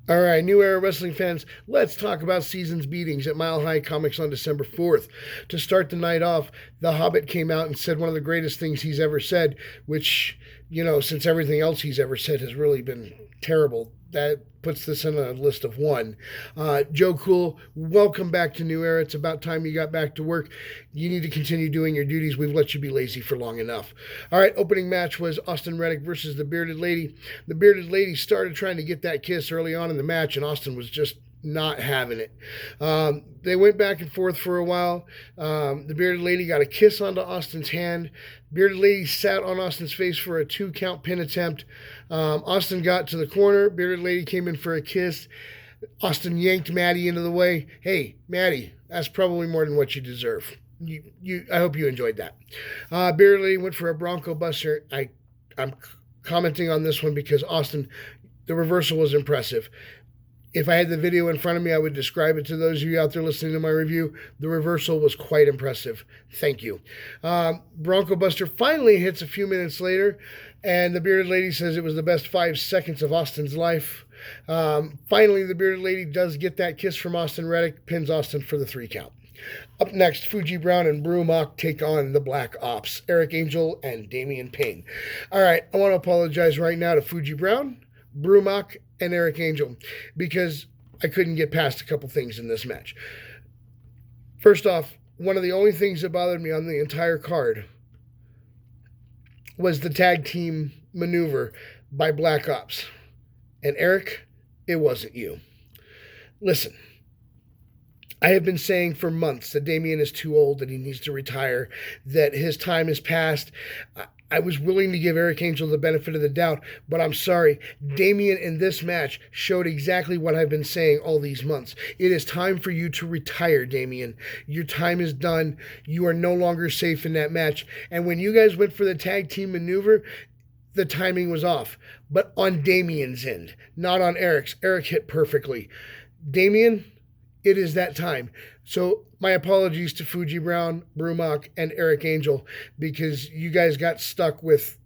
All right, New Era Wrestling fans, let's talk about Season's Beatings at Mile High Comics on December 4th. To start the night off, The Hobbit came out and said one of the greatest things he's ever said, which, since everything else he's ever said has really been terrible, that puts this in a list of one. Joe Cool, welcome back to New Era. It's about time you got back to work. You need to continue doing your duties. We've let you be lazy for long enough. All right, opening match was Austin Reddick versus the Bearded Lady. The Bearded Lady started trying to get that kiss early on in the match, and Austin was just not having it. They went back and forth for a while. The Bearded Lady got a kiss onto Austin's hand. Bearded Lady sat on Austin's face for a 2 count pin attempt. Austin got to the corner. Bearded Lady came in for a kiss. Austin yanked Maddie into the way. Hey, Maddie, that's probably more than what you deserve. I hope you enjoyed that. Bearded Lady went for a Bronco Buster. I'm commenting on this one because Austin, the reversal was impressive. If I had the video in front of me, I would describe it to those of you out there listening to my review. The reversal was quite impressive. Thank you. Bronco Buster finally hits a few minutes later, and the Bearded Lady says it was the best 5 seconds of Austin's life. Finally, the Bearded Lady does get that kiss from Austin Reddick, pins Austin for the 3 count. Up next, Fuji Brown and Brumach take on the Black Ops, Eric Angel and Damian Payne. All right, I want to apologize right now to Fuji Brown, Brumach, and Eric Angel because I couldn't get past a couple things in this match. First off, one of the only things that bothered me on the entire card was the tag team maneuver by Black Ops. And Eric, it wasn't you. Listen, I have been saying for months that Damian is too old, that he needs to retire, that his time is past. I was willing to give Eric Angel the benefit of the doubt, but I'm sorry. Damian in this match showed exactly what I've been saying all these months. It is time for you to retire, Damian. Your time is done. You are no longer safe in that match. And when you guys went for the tag team maneuver, the timing was off, but on Damian's end, not on Eric's. Eric hit perfectly. Damian, it is that time. So my apologies to Fuji Brown, Brumach, and Eric Angel because you guys got stuck with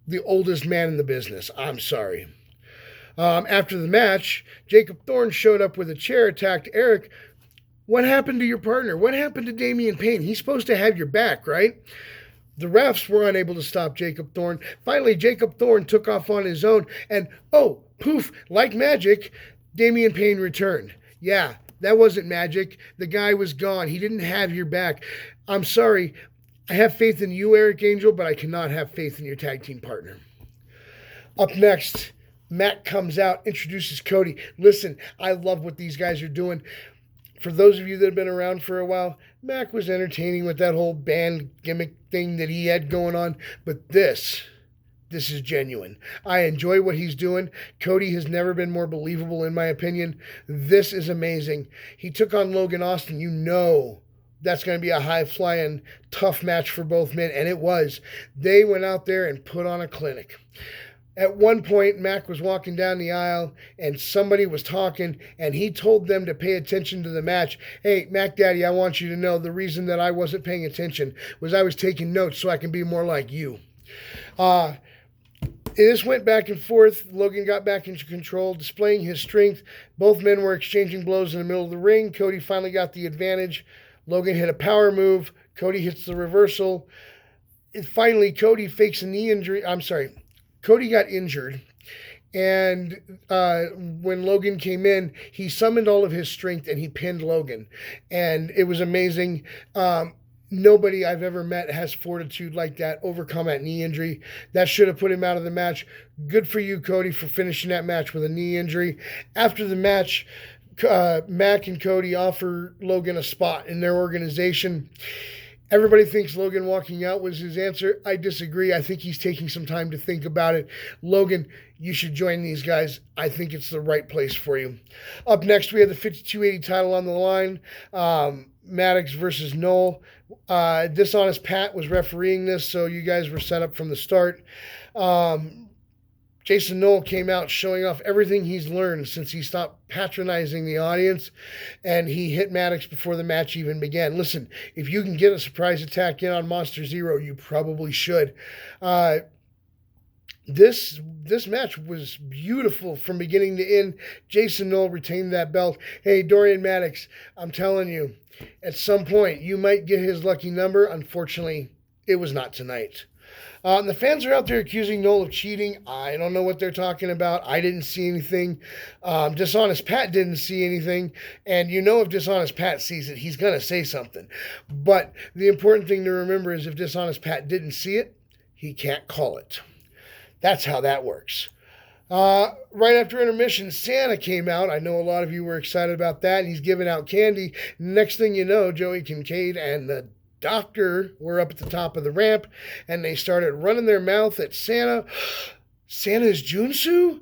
the oldest man in the business. I'm sorry. After the match, Jacob Thorne showed up with a chair, attacked Eric. What happened to your partner? What happened to Damian Payne? He's supposed to have your back, right? The refs were unable to stop Jacob Thorne. Finally, Jacob Thorne took off on his own, and poof, like magic, Damian Payne returned. Yeah, that wasn't magic. The guy was gone. He didn't have your back. I'm sorry. I have faith in you, Eric Angel, but I cannot have faith in your tag team partner. Up next, Matt comes out, introduces Cody. Listen, I love what these guys are doing. For those of you that have been around for a while, Mac was entertaining with that whole band gimmick thing that he had going on, but this is genuine. I enjoy what he's doing. Cody has never been more believable, in my opinion. This is amazing. He took on Logan Austin. You know that's going to be a high-flying, tough match for both men, and it was. They went out there and put on a clinic. At one point, Mac was walking down the aisle and somebody was talking and he told them to pay attention to the match. Hey, Mac Daddy, I want you to know the reason that I wasn't paying attention was I was taking notes so I can be more like you. This went back and forth. Logan got back into control, displaying his strength. Both men were exchanging blows in the middle of the ring. Cody finally got the advantage. Logan hit a power move. Cody hits the reversal. And finally, Cody fakes a knee injury. Cody got injured, and when Logan came in, he summoned all of his strength and he pinned Logan, and it was amazing. Nobody I've ever met has fortitude like that, overcome that knee injury. That should have put him out of the match. Good for you, Cody, for finishing that match with a knee injury. After the match, Mac and Cody offer Logan a spot in their organization. Everybody thinks Logan walking out was his answer. I disagree. I think he's taking some time to think about it. Logan, you should join these guys. I think it's the right place for you. Up next, we have the 5280 title on the line. Maddox versus Noel. Dishonest Pat was refereeing this, so you guys were set up from the start. Jason Noel came out showing off everything he's learned since he stopped patronizing the audience, and he hit Maddox before the match even began. Listen, if you can get a surprise attack in on Monster Zero, you probably should. This match was beautiful from beginning to end. Jason Knoll retained that belt. Hey, Dorian Maddox, I'm telling you, at some point you might get his lucky number. Unfortunately, it was not tonight. The fans are out there accusing Knoll of cheating. I don't know what they're talking about. I didn't see anything. Dishonest Pat didn't see anything. And you know if Dishonest Pat sees it, he's going to say something. But the important thing to remember is if Dishonest Pat didn't see it, he can't call it. That's how that works. Right after intermission, Santa came out. I know a lot of you were excited about that. He's giving out candy. Next thing you know, Joey Kincaid and the Doctor were up at the top of the ramp, and they started running their mouth at Santa. Santa's Junsu?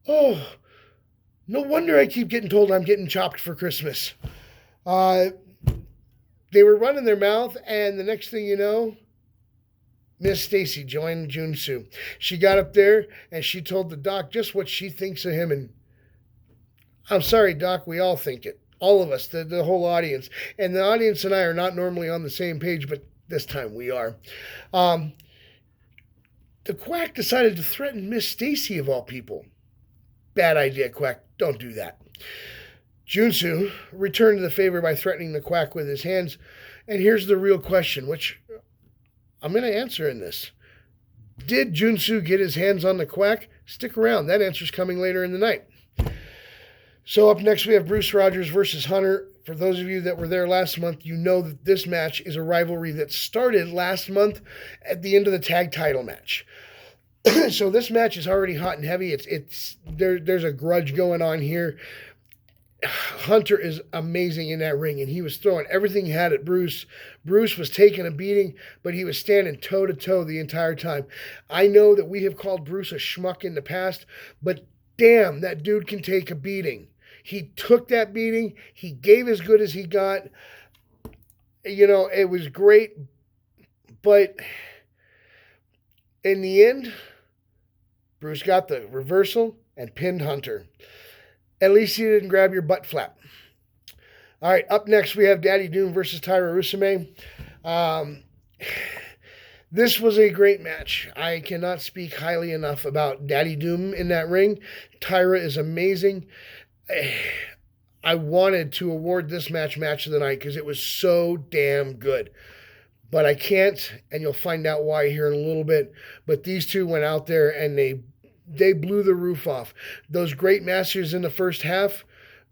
Oh, no wonder I keep getting told I'm getting chopped for Christmas. They were running their mouth, and the next thing you know, Miss Stacy joined Junsu. She got up there, and she told the Doc just what she thinks of him, and I'm sorry, Doc, we all think it. All of us, the whole audience. And the audience and I are not normally on the same page, but this time we are. The Quack decided to threaten Miss Stacy of all people. Bad idea, Quack. Don't do that. Junsu returned the favor by threatening the Quack with his hands. And here's the real question, which I'm going to answer in this. Did Junsu get his hands on the Quack? Stick around. That answer's coming later in the night. So up next we have Bruce Rogers versus Hunter. For those of you that were there last month, you know that this match is a rivalry that started last month at the end of the tag title match. So this match is already hot and heavy. There's a grudge going on here. Hunter is amazing in that ring, and he was throwing everything he had at Bruce. Bruce was taking a beating, but he was standing toe-to-toe the entire time. I know that we have called Bruce a schmuck in the past, but damn, that dude can take a beating. He took that beating. He gave as good as he got. You know, it was great. But in the end, Bruce got the reversal and pinned Hunter. At least he didn't grab your butt flap. All right, up next we have Daddy Doom versus Tyra Usame. This was a great match. I cannot speak highly enough about Daddy Doom in that ring. Tyra is amazing. I wanted to award this match of the night because it was so damn good. But I can't, and you'll find out why here in a little bit. But these two went out there and they blew the roof off. Those great matches in the first half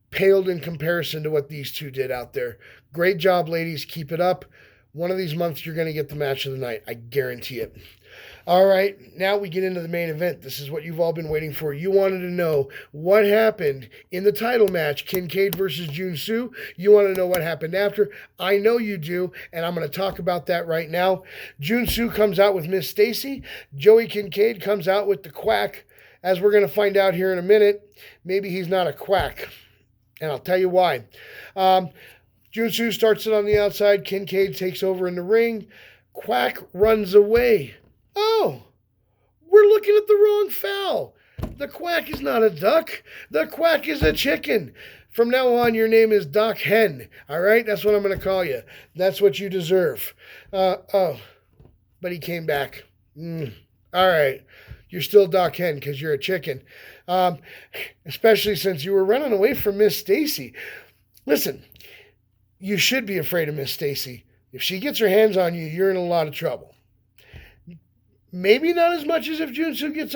paled in comparison to what these two did out there. Great job, ladies. Keep it up. One of these months, you're going to get the match of the night. I guarantee it. All right, now we get into the main event. This is what you've all been waiting for. You wanted to know what happened in the title match, Kincaid versus Junsu. You want to know what happened after. I know you do, and I'm going to talk about that right now. Junsu comes out with Miss Stacy. Joey Kincaid comes out with the Quack. As we're going to find out here in a minute, maybe he's not a quack, and I'll tell you why. Junsu starts it on the outside. Kincaid takes over in the ring. Quack runs away. Oh, we're looking at the wrong foul. The Quack is not a duck. The Quack is a chicken. From now on, your name is Doc Hen. All right? That's what I'm going to call you. That's what you deserve. But he came back. All right. You're still Doc Hen because you're a chicken. Especially since you were running away from Miss Stacy. Listen, you should be afraid of Miss Stacy. If she gets her hands on you, you're in a lot of trouble. Maybe not as much as if Junsu gets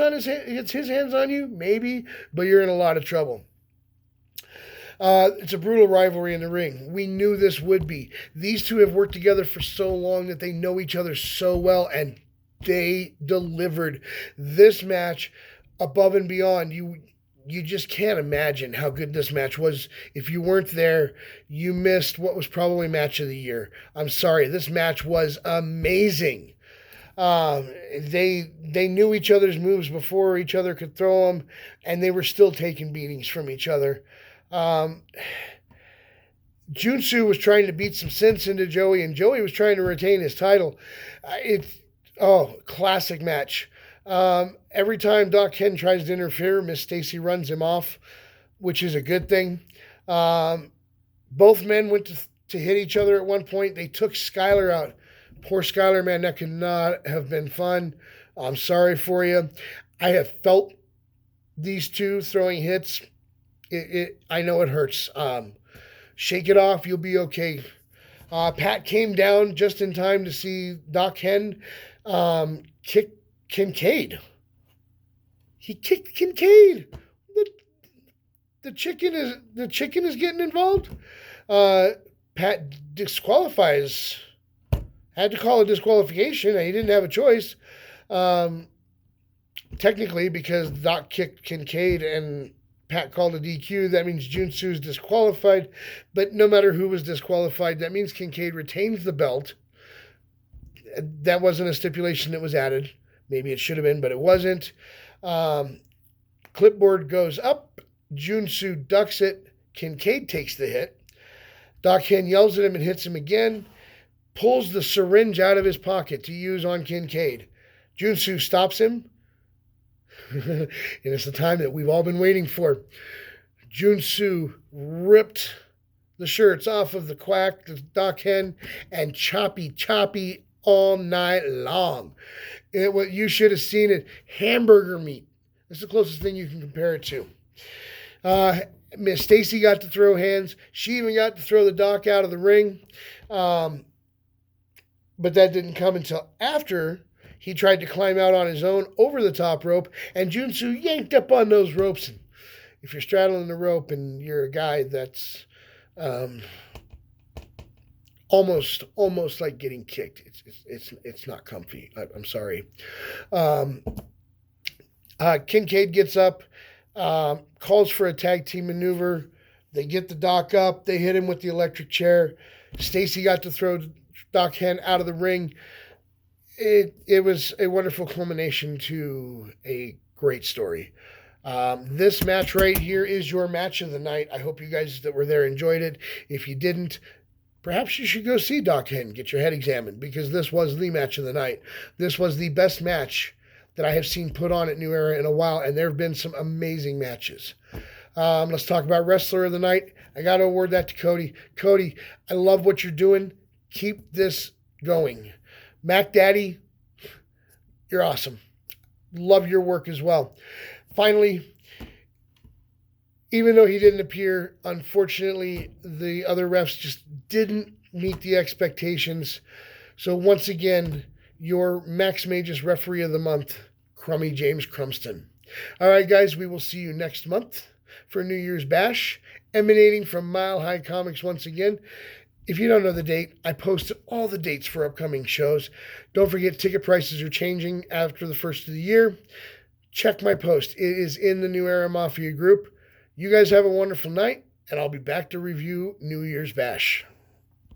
his hands on you, maybe, but you're in a lot of trouble. It's a brutal rivalry in the ring. We knew this would be. These two have worked together for so long that they know each other so well, and they delivered this match above and beyond. You just can't imagine how good this match was. If you weren't there, you missed what was probably match of the year. I'm sorry. This match was amazing. They knew each other's moves before each other could throw them, and they were still taking beatings from each other. Junsu was trying to beat some sense into Joey, and Joey was trying to retain his title. Classic match. Every time Doc Hen tries to interfere, Miss Stacy runs him off, which is a good thing. Both men went to hit each other at one point. They took Skylar out. Poor Skylar, man, that could not have been fun. I'm sorry for you. I have felt these two throwing hits. I know it hurts. Shake it off. You'll be okay. Pat came down just in time to see Doc Hen kick Kincaid. He kicked Kincaid. The chicken is getting involved. Pat disqualifies. Had to call a disqualification. He didn't have a choice. Technically, because Doc kicked Kincaid and Pat called a DQ, that means Junsu's disqualified. But no matter who was disqualified, that means Kincaid retains the belt. That wasn't a stipulation that was added. Maybe it should have been, but it wasn't. Clipboard goes up. Junsu ducks it. Kincaid takes the hit. Doc Hen yells at him and hits him again. Pulls the syringe out of his pocket to use on Kincaid. Junsu stops him. And it's the time that we've all been waiting for. Junsu ripped the shirts off of the Quack, the Doc Hen, and choppy all night long. You should have seen it. Hamburger meat. That's the closest thing you can compare it to. Miss Stacy got to throw hands. She even got to throw the Doc out of the ring. But that didn't come until after he tried to climb out on his own over the top rope, and Junsu yanked up on those ropes. And if you're straddling the rope and you're a guy that's almost like getting kicked, it's not comfy. I'm sorry. Kincaid gets up, calls for a tag team maneuver. They get the Doc up. They hit him with the electric chair. Stacy got to throw Doc Hen out of the ring. It was a wonderful culmination to a great story. This match right here is your match of the night. I hope you guys that were there enjoyed it. If you didn't, perhaps you should go see Doc Hen, get your head examined, because this was the match of the night. This was the best match that I have seen put on at New Era in a while, and there have been some amazing matches. Let's talk about Wrestler of the Night. I got to award that to Cody. Cody, I love what you're doing. Keep this going. Mac Daddy, you're awesome. Love your work as well. Finally, even though he didn't appear, unfortunately, the other refs just didn't meet the expectations. So once again, your Max Magius Referee of the Month, Crummy James Crumston. All right, guys, we will see you next month for New Year's Bash, emanating from Mile High Comics once again. If you don't know the date, I posted all the dates for upcoming shows. Don't forget, ticket prices are changing after the first of the year. Check my post. It is in the New Era Mafia group. You guys have a wonderful night, and I'll be back to review New Year's Bash.